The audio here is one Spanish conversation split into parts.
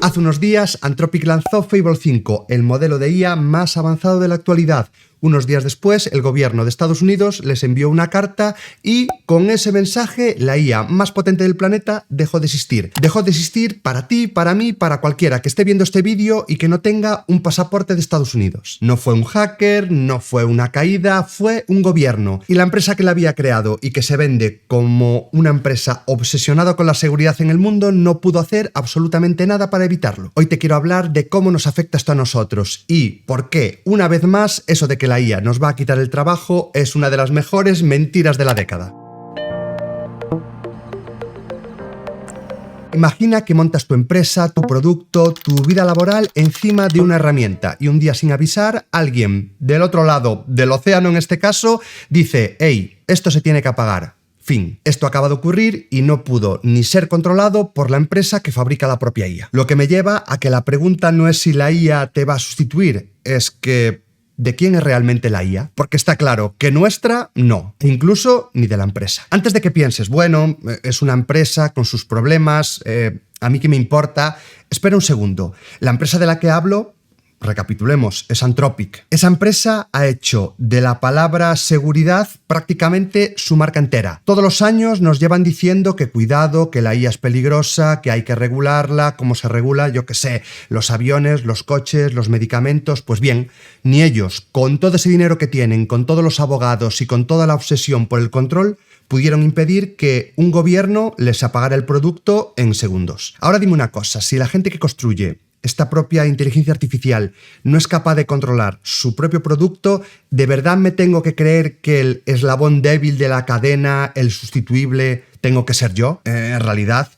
Hace unos días, Anthropic lanzó Fable 5, el modelo de IA más avanzado de la actualidad. Unos días después, el gobierno de Estados Unidos les envió una carta y, con ese mensaje, la IA más potente del planeta dejó de existir. Dejó de existir para ti, para mí, para cualquiera que esté viendo este vídeo y que no tenga un pasaporte de Estados Unidos. No fue un hacker, no fue una caída, fue un gobierno. Y la empresa que la había creado y que se vende como una empresa obsesionada con la seguridad en el mundo no pudo hacer absolutamente nada para evitarlo. Hoy te quiero hablar de cómo nos afecta esto a nosotros y por qué, una vez más, eso de que la IA nos va a quitar el trabajo es una de las mejores mentiras de la década. Imagina que montas tu empresa, tu producto, tu vida laboral encima de una herramienta y un día sin avisar, alguien del otro lado del océano en este caso dice: «Hey, esto se tiene que apagar». Fin. Esto acaba de ocurrir y no pudo ni ser controlado por la empresa que fabrica la propia IA. Lo que me lleva a que la pregunta no es si la IA te va a sustituir, es que ¿de quién es realmente la IA? Porque está claro que nuestra no, incluso ni de la empresa. Antes de que pienses, bueno, es una empresa con sus problemas, a mí qué me importa, espera un segundo. La empresa de la que hablo, recapitulemos, es Anthropic. Esa empresa ha hecho de la palabra seguridad prácticamente su marca entera. Todos los años nos llevan diciendo que cuidado, que la IA es peligrosa, que hay que regularla, cómo se regula, yo qué sé, los aviones, los coches, los medicamentos. Pues bien, ni ellos, con todo ese dinero que tienen, con todos los abogados y con toda la obsesión por el control, pudieron impedir que un gobierno les apagara el producto en segundos. Ahora dime una cosa, si la gente que construye esta propia inteligencia artificial no es capaz de controlar su propio producto, ¿de verdad me tengo que creer que el eslabón débil de la cadena, el sustituible, tengo que ser yo? En realidad,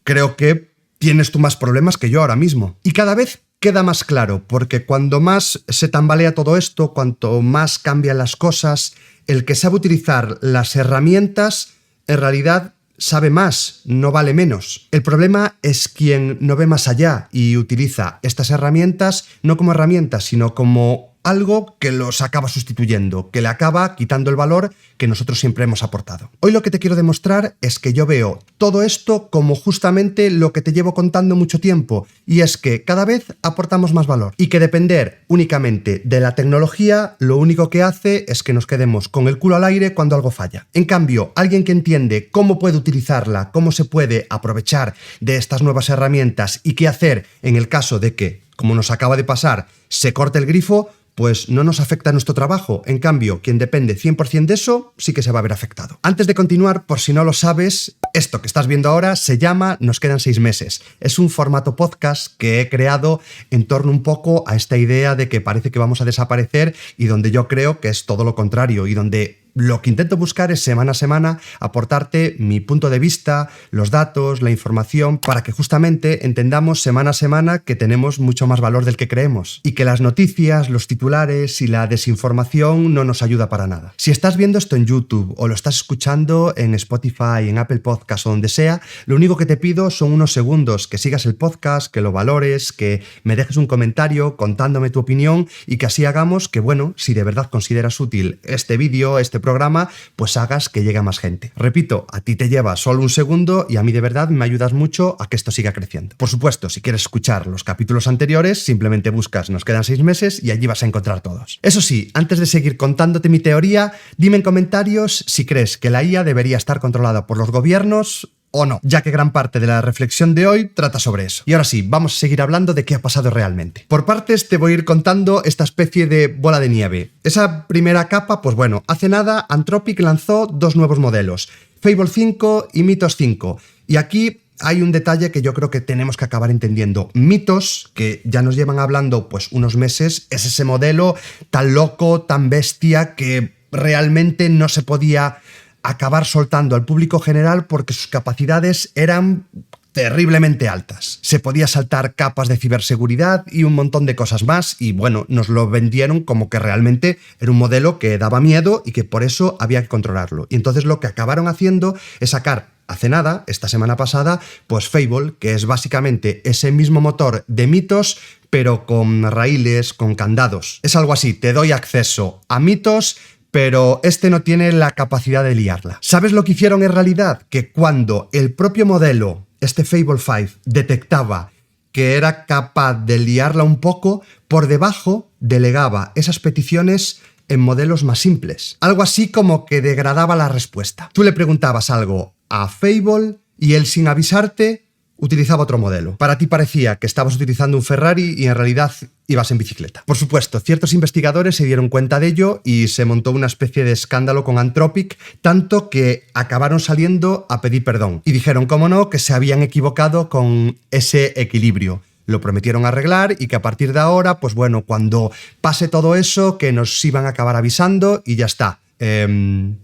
creo que tienes tú más problemas que yo ahora mismo. Y cada vez queda más claro, porque cuando más se tambalea todo esto, cuanto más cambian las cosas, el que sabe utilizar las herramientas, en realidad sabe más, no vale menos. El problema es quien no ve más allá y utiliza estas herramientas no como herramientas, sino como algo que los acaba sustituyendo, que le acaba quitando el valor que nosotros siempre hemos aportado. Hoy lo que te quiero demostrar es que yo veo todo esto como justamente lo que te llevo contando mucho tiempo, y es que cada vez aportamos más valor y que depender únicamente de la tecnología lo único que hace es que nos quedemos con el culo al aire cuando algo falla. En cambio, alguien que entiende cómo puede utilizarla, cómo se puede aprovechar de estas nuevas herramientas y qué hacer en el caso de que, como nos acaba de pasar, se corte el grifo, pues no nos afecta nuestro trabajo. En cambio, quien depende 100% de eso, sí que se va a ver afectado. Antes de continuar, por si no lo sabes, esto que estás viendo ahora se llama Nos quedan 6 meses. Es un formato podcast que he creado en torno un poco a esta idea de que parece que vamos a desaparecer y donde yo creo que es todo lo contrario y donde lo que intento buscar es semana a semana aportarte mi punto de vista, los datos, la información, para que justamente entendamos semana a semana que tenemos mucho más valor del que creemos y que las noticias, los titulares y la desinformación no nos ayuda para nada. Si estás viendo esto en YouTube o lo estás escuchando en Spotify, en Apple Podcast o donde sea, lo único que te pido son unos segundos, que sigas el podcast, que lo valores, que me dejes un comentario contándome tu opinión y que así hagamos que, bueno, si de verdad consideras útil este vídeo, este programa, pues hagas que llegue a más gente. Repito, a ti te lleva solo un segundo y a mí de verdad me ayudas mucho a que esto siga creciendo. Por supuesto, si quieres escuchar los capítulos anteriores, simplemente buscas Nos quedan 6 meses y allí vas a encontrar todos. Eso sí, antes de seguir contándote mi teoría, dime en comentarios si crees que la IA debería estar controlada por los gobiernos o no, ya que gran parte de la reflexión de hoy trata sobre eso. Y ahora sí, vamos a seguir hablando de qué ha pasado realmente. Por partes te voy a ir contando esta especie de bola de nieve. Esa primera capa, pues bueno, hace nada Anthropic lanzó 2 nuevos modelos, Fable 5 y Mythos 5. Y aquí hay un detalle que yo creo que tenemos que acabar entendiendo. Mythos, que ya nos llevan hablando pues unos meses, es ese modelo tan loco, tan bestia, que realmente no se podía acabar soltando al público general porque sus capacidades eran terriblemente altas. Se podía saltar capas de ciberseguridad y un montón de cosas más y bueno, nos lo vendieron como que realmente era un modelo que daba miedo y que por eso había que controlarlo. Y entonces lo que acabaron haciendo es sacar hace nada, esta semana pasada, pues Fable, que es básicamente ese mismo motor de Mythos, pero con raíles, con candados. Es algo así, te doy acceso a Mythos, pero este no tiene la capacidad de liarla. ¿Sabes lo que hicieron en realidad? Que cuando el propio modelo, este Fable 5, detectaba que era capaz de liarla un poco, por debajo delegaba esas peticiones en modelos más simples. Algo así como que degradaba la respuesta. Tú le preguntabas algo a Fable y él, sin avisarte, utilizaba otro modelo. Para ti parecía que estabas utilizando un Ferrari y en realidad ibas en bicicleta. Por supuesto, ciertos investigadores se dieron cuenta de ello y se montó una especie de escándalo con Anthropic, tanto que acabaron saliendo a pedir perdón. Y dijeron, cómo no, que se habían equivocado con ese equilibrio. Lo prometieron arreglar y que a partir de ahora, pues bueno, cuando pase todo eso, que nos iban a acabar avisando y ya está.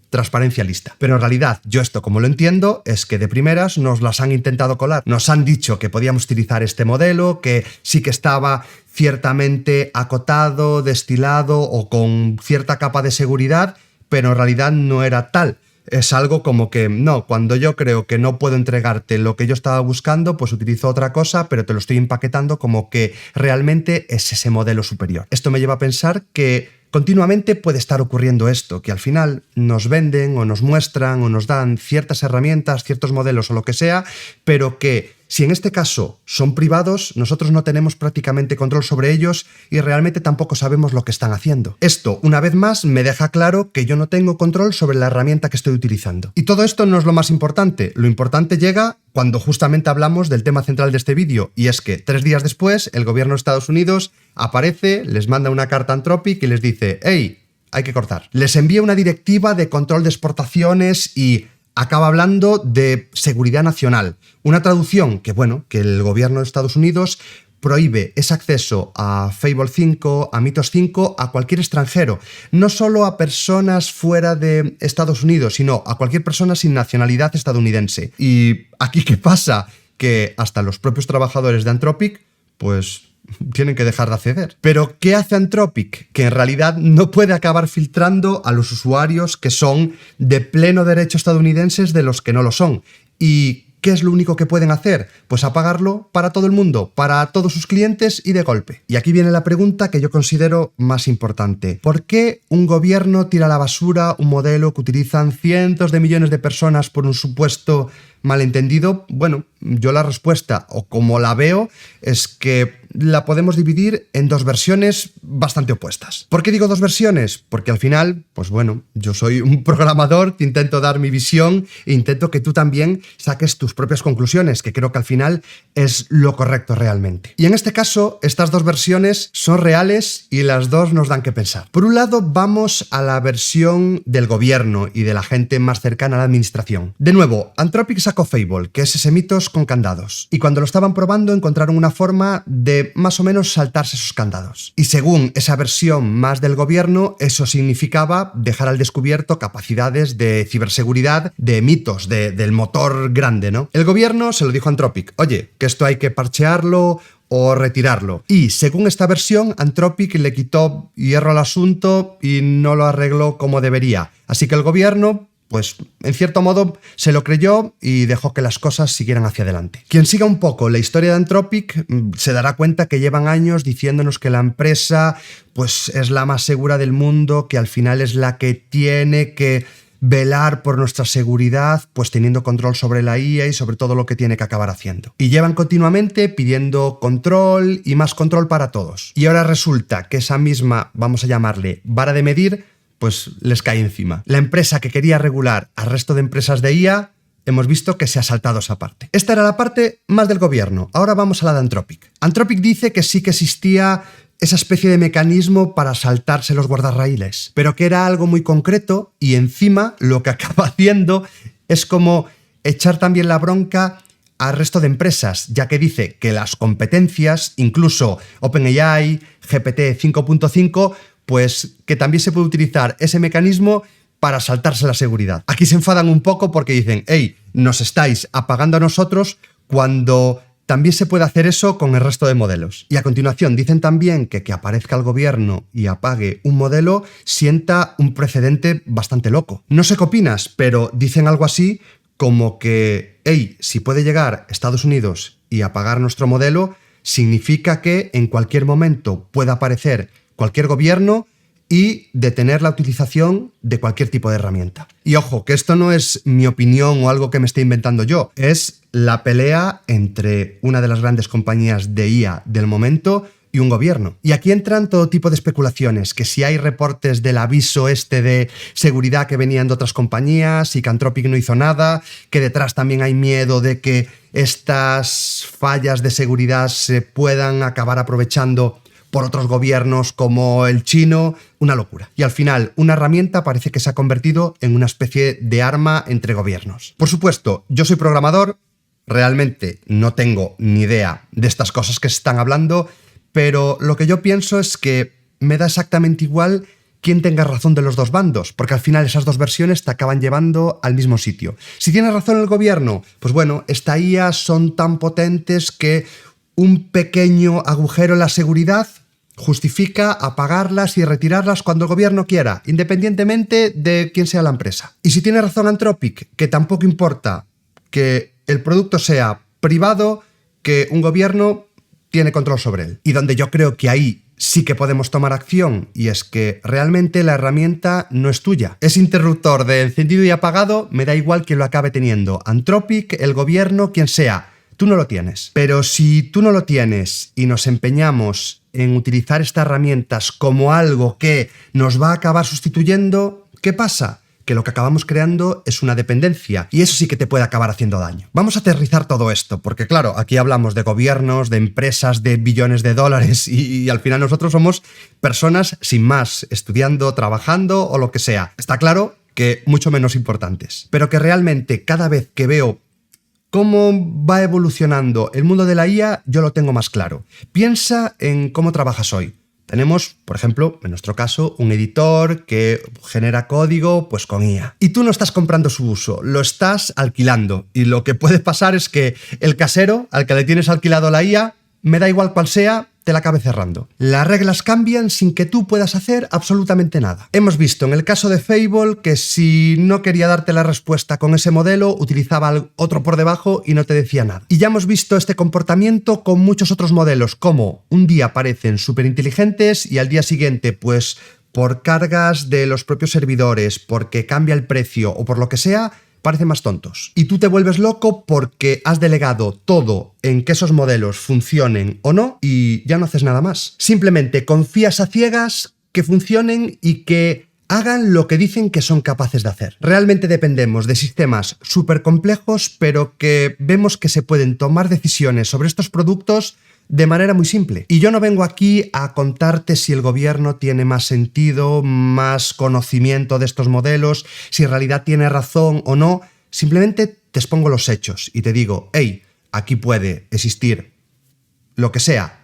Transparencia lista. Pero en realidad, yo esto como lo entiendo, es que de primeras nos las han intentado colar. Nos han dicho que podíamos utilizar este modelo, que sí que estaba ciertamente acotado, destilado o con cierta capa de seguridad, pero en realidad no era tal. Es algo como que, no, cuando yo creo que no puedo entregarte lo que yo estaba buscando, pues utilizo otra cosa, pero te lo estoy empaquetando como que realmente es ese modelo superior. Esto me lleva a pensar que continuamente puede estar ocurriendo esto, que al final nos venden o nos muestran o nos dan ciertas herramientas, ciertos modelos o lo que sea, pero que si en este caso son privados, nosotros no tenemos prácticamente control sobre ellos y realmente tampoco sabemos lo que están haciendo. Esto, una vez más, me deja claro que yo no tengo control sobre la herramienta que estoy utilizando. Y todo esto no es lo más importante. Lo importante llega cuando justamente hablamos del tema central de este vídeo, y es que 3 días después el gobierno de Estados Unidos aparece, les manda una carta a Anthropic y les dice, hey, hay que cortar. Les envía una directiva de control de exportaciones y acaba hablando de seguridad nacional. Una traducción que, bueno, que el gobierno de Estados Unidos prohíbe ese acceso a Fable 5, a Mythos 5, a cualquier extranjero. No solo a personas fuera de Estados Unidos, sino a cualquier persona sin nacionalidad estadounidense. ¿Y aquí qué pasa? Que hasta los propios trabajadores de Anthropic, pues tienen que dejar de acceder. ¿Pero qué hace Anthropic? Que en realidad no puede acabar filtrando a los usuarios que son de pleno derecho estadounidenses de los que no lo son. ¿Y qué es lo único que pueden hacer? Pues apagarlo para todo el mundo, para todos sus clientes y de golpe. Y aquí viene la pregunta que yo considero más importante. ¿Por qué un gobierno tira a la basura un modelo que utilizan cientos de millones de personas por un supuesto malentendido? Bueno, yo la respuesta, o como la veo, es que la podemos dividir en 2 versiones bastante opuestas. ¿Por qué digo 2 versiones? Porque al final, pues bueno, yo soy un programador, te intento dar mi visión e intento que tú también saques tus propias conclusiones, que creo que al final es lo correcto realmente. Y en este caso, estas 2 versiones son reales y las 2 nos dan que pensar. Por un lado, vamos a la versión del gobierno y de la gente más cercana a la administración. De nuevo, Anthropic sacó Fable, que es ese Mythos con candados. Y cuando lo estaban probando, encontraron una forma de más o menos saltarse esos candados. Y según esa versión más del gobierno, eso significaba dejar al descubierto capacidades de ciberseguridad de Mythos, del motor grande, ¿no? El gobierno se lo dijo a Anthropic, oye, que esto hay que parchearlo o retirarlo. Y según esta versión, Anthropic le quitó hierro al asunto y no lo arregló como debería. Así que el gobierno, pues en cierto modo se lo creyó y dejó que las cosas siguieran hacia adelante. Quien siga un poco la historia de Anthropic se dará cuenta que llevan años diciéndonos que la empresa pues es la más segura del mundo, que al final es la que tiene que velar por nuestra seguridad, pues teniendo control sobre la IA y sobre todo lo que tiene que acabar haciendo. Y llevan continuamente pidiendo control y más control para todos. Y ahora resulta que esa misma, vamos a llamarle, vara de medir, pues les cae encima. La empresa que quería regular al resto de empresas de IA, hemos visto que se ha saltado esa parte. Esta era la parte más del gobierno. Ahora vamos a la de Anthropic. Anthropic dice que sí que existía esa especie de mecanismo para saltarse los guardarraíles, pero que era algo muy concreto y encima lo que acaba haciendo es como echar también la bronca al resto de empresas, ya que dice que las competencias, incluso OpenAI, GPT 5.5, pues que también se puede utilizar ese mecanismo para saltarse la seguridad. Aquí se enfadan un poco porque dicen, hey, nos estáis apagando a nosotros cuando también se puede hacer eso con el resto de modelos. Y a continuación dicen también que aparezca el gobierno y apague un modelo sienta un precedente bastante loco. No sé qué opinas, pero dicen algo así como que, hey, si puede llegar Estados Unidos y apagar nuestro modelo, significa que en cualquier momento pueda aparecer cualquier gobierno y detener la utilización de cualquier tipo de herramienta. Y ojo, que esto no es mi opinión o algo que me esté inventando yo, es la pelea entre una de las grandes compañías de IA del momento y un gobierno. Y aquí entran todo tipo de especulaciones, que si hay reportes del aviso de seguridad que venían de otras compañías y que Anthropic no hizo nada, que detrás también hay miedo de que estas fallas de seguridad se puedan acabar aprovechando por otros gobiernos como el chino, una locura. Y al final, una herramienta parece que se ha convertido en una especie de arma entre gobiernos. Por supuesto, yo soy programador, realmente no tengo ni idea de estas cosas que se están hablando, pero lo que yo pienso es que me da exactamente igual quién tenga razón de los dos bandos, porque al final esas dos versiones te acaban llevando al mismo sitio. Si tiene razón el gobierno, pues bueno, esta IA son tan potentes que un pequeño agujero en la seguridad justifica apagarlas y retirarlas cuando el gobierno quiera, independientemente de quién sea la empresa. Y si tiene razón Anthropic, que tampoco importa que el producto sea privado, que un gobierno tiene control sobre él. Y donde yo creo que ahí sí que podemos tomar acción, y es que realmente la herramienta no es tuya. Ese interruptor de encendido y apagado me da igual que lo acabe teniendo Anthropic, el gobierno, quien sea. Tú no lo tienes. Pero si tú no lo tienes y nos empeñamos en utilizar estas herramientas como algo que nos va a acabar sustituyendo, ¿qué pasa? Que lo que acabamos creando es una dependencia, y eso sí que te puede acabar haciendo daño. Vamos a aterrizar todo esto, porque claro, aquí hablamos de gobiernos, de empresas de billones de dólares, y al final nosotros somos personas sin más, estudiando, trabajando o lo que sea. Está claro que mucho menos importantes, pero que realmente cada vez que veo cómo va evolucionando el mundo de la IA, yo lo tengo más claro. Piensa en cómo trabajas hoy. Tenemos, por ejemplo, en nuestro caso, un editor que genera código pues con IA. Y tú no estás comprando su uso, lo estás alquilando. Y lo que puede pasar es que el casero al que le tienes alquilado la IA, me da igual cuál sea, te la acabe cerrando. Las reglas cambian sin que tú puedas hacer absolutamente nada. Hemos visto en el caso de Fable que si no quería darte la respuesta con ese modelo, utilizaba otro por debajo y no te decía nada. Y ya hemos visto este comportamiento con muchos otros modelos, como un día parecen súper inteligentes y al día siguiente, pues por cargas de los propios servidores, porque cambia el precio o por lo que sea, parecen más tontos. Y tú te vuelves loco porque has delegado todo en que esos modelos funcionen o no y ya no haces nada más. Simplemente confías a ciegas que funcionen y que hagan lo que dicen que son capaces de hacer. Realmente dependemos de sistemas súper complejos, pero que vemos que se pueden tomar decisiones sobre estos productos de manera muy simple. Y yo no vengo aquí a contarte si el gobierno tiene más sentido, más conocimiento de estos modelos, si en realidad tiene razón o no. Simplemente te expongo los hechos y te digo, hey, aquí puede existir lo que sea.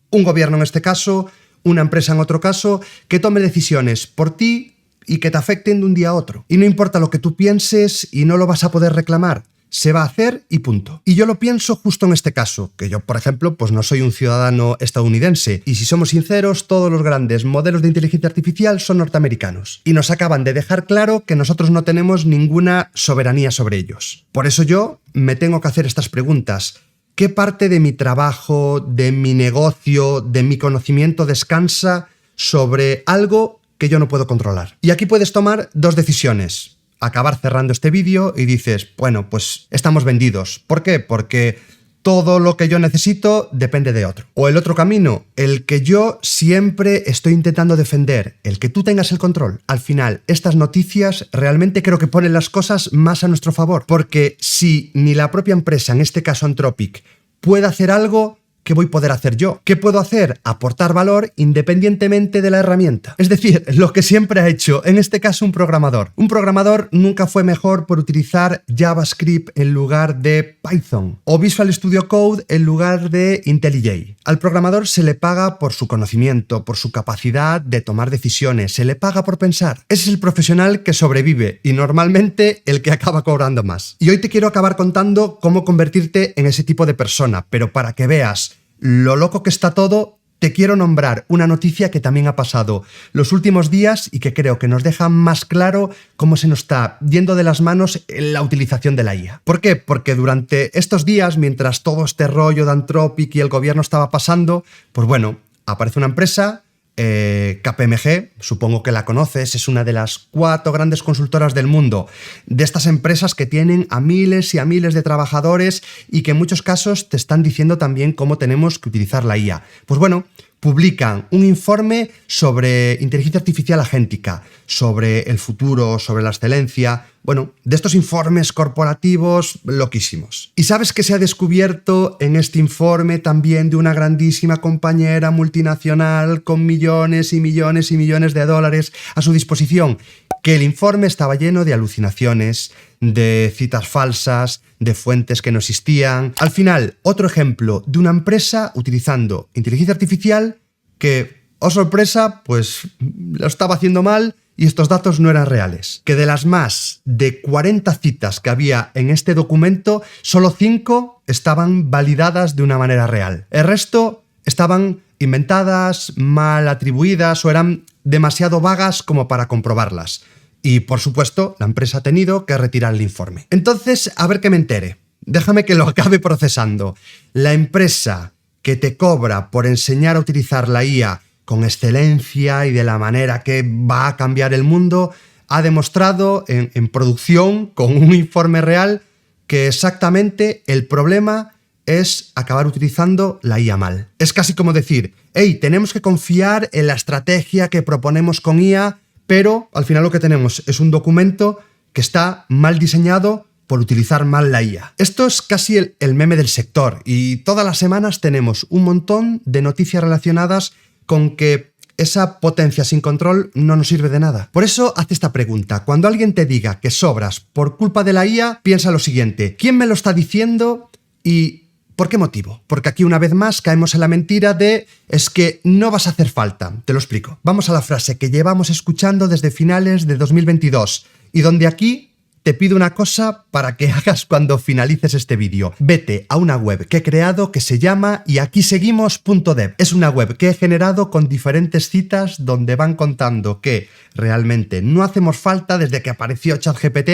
Un gobierno en este caso, una empresa en otro caso, que tome decisiones por ti y que te afecten de un día a otro. Y no importa lo que tú pienses y no lo vas a poder reclamar. Se va a hacer y punto. Y yo lo pienso justo en este caso, que yo, por ejemplo, pues no soy un ciudadano estadounidense, y si somos sinceros, todos los grandes modelos de inteligencia artificial son norteamericanos, y nos acaban de dejar claro que nosotros no tenemos ninguna soberanía sobre ellos. Por eso yo me tengo que hacer estas preguntas. ¿Qué parte de mi trabajo, de mi negocio, de mi conocimiento descansa sobre algo que yo no puedo controlar? Y aquí puedes tomar dos decisiones. Acabar cerrando este vídeo y dices, bueno, pues estamos vendidos. ¿Por qué? Porque todo lo que yo necesito depende de otro. O el otro camino, el que yo siempre estoy intentando defender, el que tú tengas el control. Al final, estas noticias realmente creo que ponen las cosas más a nuestro favor, porque si ni la propia empresa, en este caso Anthropic, puede hacer algo, ¿qué voy a poder hacer yo? ¿Qué puedo hacer? Aportar valor independientemente de la herramienta. Es decir, lo que siempre ha hecho, en este caso un programador. Un programador nunca fue mejor por utilizar JavaScript en lugar de Python o Visual Studio Code en lugar de IntelliJ. Al programador se le paga por su conocimiento, por su capacidad de tomar decisiones, se le paga por pensar. Ese es el profesional que sobrevive y normalmente el que acaba cobrando más. Y hoy te quiero acabar contando cómo convertirte en ese tipo de persona, pero para que veas lo loco que está todo, te quiero nombrar una noticia que también ha pasado los últimos días y que creo que nos deja más claro cómo se nos está yendo de las manos la utilización de la IA. ¿Por qué? Porque durante estos días, mientras todo este rollo de Anthropic y el gobierno estaba pasando, pues bueno, aparece una empresa KPMG, supongo que la conoces, es una de las 4 grandes consultoras del mundo, de estas empresas que tienen a miles y a miles de trabajadores y que en muchos casos te están diciendo también cómo tenemos que utilizar la IA. Pues bueno, publican un informe sobre inteligencia artificial agéntica, sobre el futuro, sobre la excelencia. Bueno, de estos informes corporativos loquísimos. ¿Y sabes qué se ha descubierto en este informe también de una grandísima compañera multinacional con millones y millones y millones de dólares a su disposición? Que el informe estaba lleno de alucinaciones, de citas falsas, de fuentes que no existían. Al final, otro ejemplo de una empresa utilizando inteligencia artificial que, oh sorpresa, pues lo estaba haciendo mal y estos datos no eran reales. Que de las más de 40 citas que había en este documento, solo 5 estaban validadas de una manera real. El resto estaban inventadas, mal atribuidas o eran demasiado vagas como para comprobarlas. Y, por supuesto, la empresa ha tenido que retirar el informe. Entonces, a ver que me entere. Déjame que lo acabe procesando. La empresa que te cobra por enseñar a utilizar la IA con excelencia y de la manera que va a cambiar el mundo, ha demostrado en producción, con un informe real, que exactamente el problema es acabar utilizando la IA mal. Es casi como decir, hey, tenemos que confiar en la estrategia que proponemos con IA, pero al final lo que tenemos es un documento que está mal diseñado por utilizar mal la IA. Esto es casi el meme del sector y todas las semanas tenemos un montón de noticias relacionadas con que esa potencia sin control no nos sirve de nada. Por eso haz esta pregunta. Cuando alguien te diga que sobras por culpa de la IA, piensa lo siguiente. ¿Quién me lo está diciendo y por qué motivo? Porque aquí una vez más caemos en la mentira de es que no vas a hacer falta. Te lo explico. Vamos a la frase que llevamos escuchando desde finales de 2022 y donde aquí te pido una cosa para que hagas cuando finalices este vídeo. Vete a una web que he creado que se llama yaquiseguimos.dev. Es una web que he generado con diferentes citas donde van contando que realmente no hacemos falta desde que apareció ChatGPT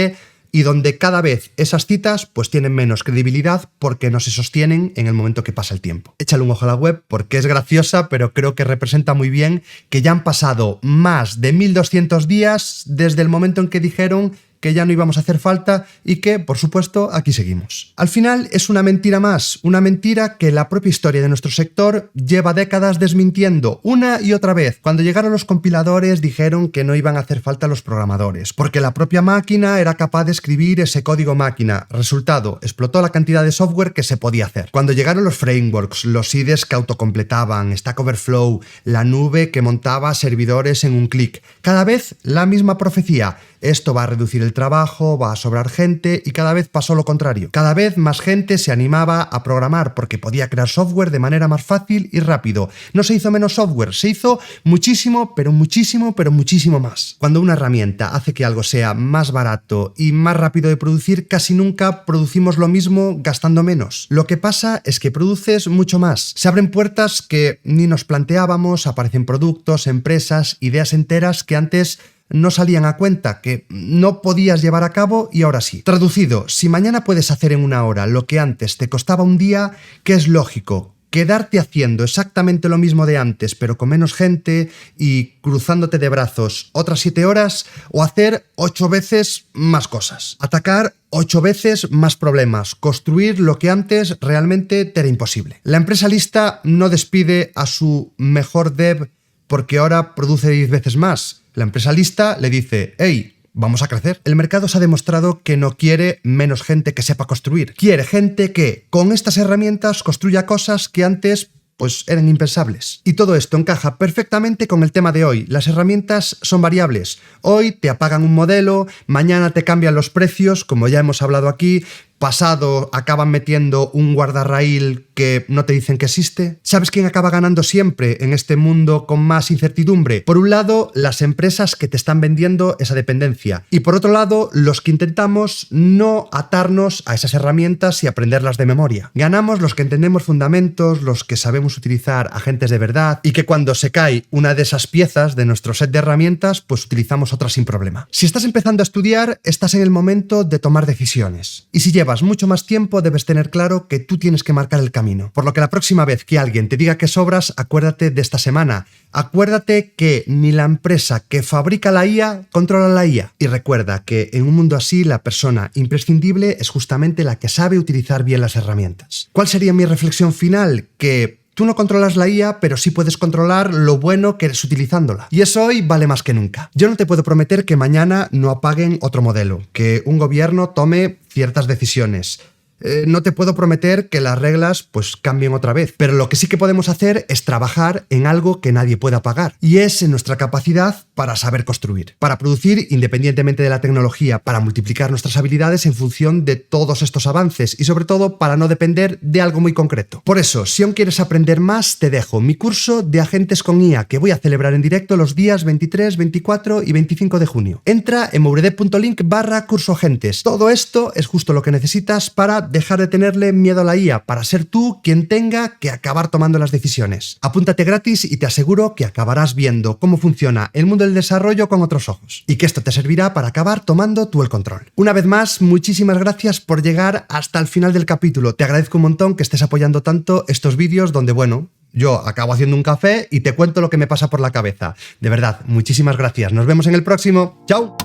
y donde cada vez esas citas pues tienen menos credibilidad porque no se sostienen en el momento que pasa el tiempo. Échale un ojo a la web porque es graciosa, pero creo que representa muy bien que ya han pasado más de 1200 días desde el momento en que dijeron que ya no íbamos a hacer falta y que, por supuesto, aquí seguimos. Al final es una mentira más, una mentira que la propia historia de nuestro sector lleva décadas desmintiendo una y otra vez. Cuando llegaron los compiladores dijeron que no iban a hacer falta los programadores, porque la propia máquina era capaz de escribir ese código máquina. Resultado, explotó la cantidad de software que se podía hacer. Cuando llegaron los frameworks, los IDEs que autocompletaban, Stack Overflow, la nube que montaba servidores en un clic, cada vez la misma profecía. Esto va a reducir el trabajo, va a sobrar gente y cada vez pasó lo contrario. Cada vez más gente se animaba a programar porque podía crear software de manera más fácil y rápido. No se hizo menos software, se hizo muchísimo, pero muchísimo más. Cuando una herramienta hace que algo sea más barato y más rápido de producir, casi nunca producimos lo mismo gastando menos. Lo que pasa es que produces mucho más. Se abren puertas que ni nos planteábamos, aparecen productos, empresas, ideas enteras que antes no salían a cuenta, que no podías llevar a cabo y ahora sí. Traducido, si mañana puedes hacer en una hora lo que antes te costaba un día, ¿qué es lógico? Quedarte haciendo exactamente lo mismo de antes, pero con menos gente y cruzándote de brazos otras 7 horas, o hacer 8 veces más cosas. Atacar 8 veces más problemas. Construir lo que antes realmente te era imposible. La empresa lista no despide a su mejor dev porque ahora produce 10 veces más. La empresa lista le dice, hey, vamos a crecer. El mercado se ha demostrado que no quiere menos gente que sepa construir. Quiere gente que con estas herramientas construya cosas que antes pues eran impensables. Y todo esto encaja perfectamente con el tema de hoy. Las herramientas son variables. Hoy te apagan un modelo, mañana te cambian los precios, como ya hemos hablado aquí, pasado acaban metiendo un guardarraíl que no te dicen que existe. ¿Sabes quién acaba ganando siempre en este mundo con más incertidumbre? Por un lado, las empresas que te están vendiendo esa dependencia. Y por otro lado, los que intentamos no atarnos a esas herramientas y aprenderlas de memoria. Ganamos los que entendemos fundamentos, los que sabemos utilizar agentes de verdad y que cuando se cae una de esas piezas de nuestro set de herramientas, pues utilizamos otras sin problema. Si estás empezando a estudiar, estás en el momento de tomar decisiones. Y si llevas mucho más tiempo, debes tener claro que tú tienes que marcar el camino. camino. Por lo que la próxima vez que alguien te diga que sobras, acuérdate de esta semana. Acuérdate que ni la empresa que fabrica la IA controla la IA. Y recuerda que en un mundo así, la persona imprescindible es justamente la que sabe utilizar bien las herramientas. ¿Cuál sería mi reflexión final? Que tú no controlas la IA, pero sí puedes controlar lo bueno que eres utilizándola. Y eso hoy vale más que nunca. Yo no te puedo prometer que mañana no apaguen otro modelo, que un gobierno tome ciertas decisiones. No te puedo prometer que las reglas pues cambien otra vez, pero lo que sí que podemos hacer es trabajar en algo que nadie pueda pagar, y es en nuestra capacidad para saber construir, para producir independientemente de la tecnología, para multiplicar nuestras habilidades en función de todos estos avances y sobre todo para no depender de algo muy concreto. Por eso, si aún quieres aprender más, te dejo mi curso de agentes con IA que voy a celebrar en directo los días 23, 24 y 25 de junio. Entra en mourede.link/curso agentes. Todo esto es justo lo que necesitas para dejar de tenerle miedo a la IA, para ser tú quien tenga que acabar tomando las decisiones. Apúntate gratis y te aseguro que acabarás viendo cómo funciona el mundo del desarrollo con otros ojos, y que esto te servirá para acabar tomando tú el control. Una vez más, muchísimas gracias por llegar hasta el final del capítulo. Te agradezco un montón que estés apoyando tanto estos vídeos donde, bueno, yo acabo haciendo un café y te cuento lo que me pasa por la cabeza. De verdad, muchísimas gracias. Nos vemos en el próximo. ¡Chao!